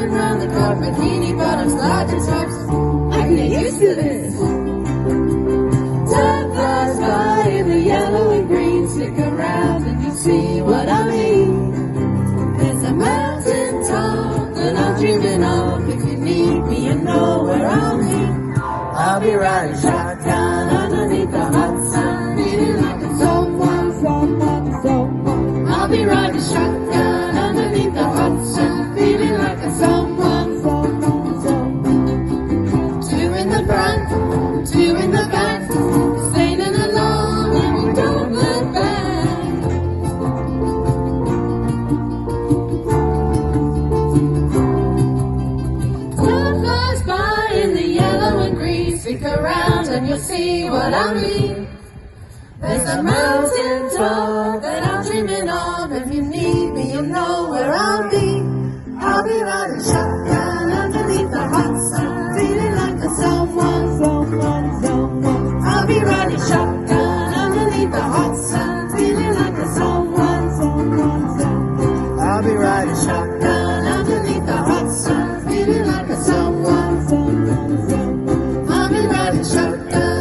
Driving round the clock, bikini bottoms, larger tops. I can get used to this. Time flies by in the yellow and green. Stick around and you'll see what I mean. There's a mountain top that I'm dreaming of. If you need me, you know where I'll be. I'll be riding shotgun underneath the hot sun, feeling like a someone. I'll be riding shotgun underneath the hot sun, feeling like a someone. Two in the front, two in the back, sailing along and we don't look back. Time flies by in the yellow and green. Stick around and you'll see what I mean. There's a mountain top that I'm dreaming of. If you need me, you know where I'll be. I'll be riding shotgun underneath the hot sun, feeling like a someone. I'll be riding shotgun underneath the hot sun, feeling like a someone. I'll be riding shotgun underneath the hot sun, feeling like a someone. I'll be riding shotgun.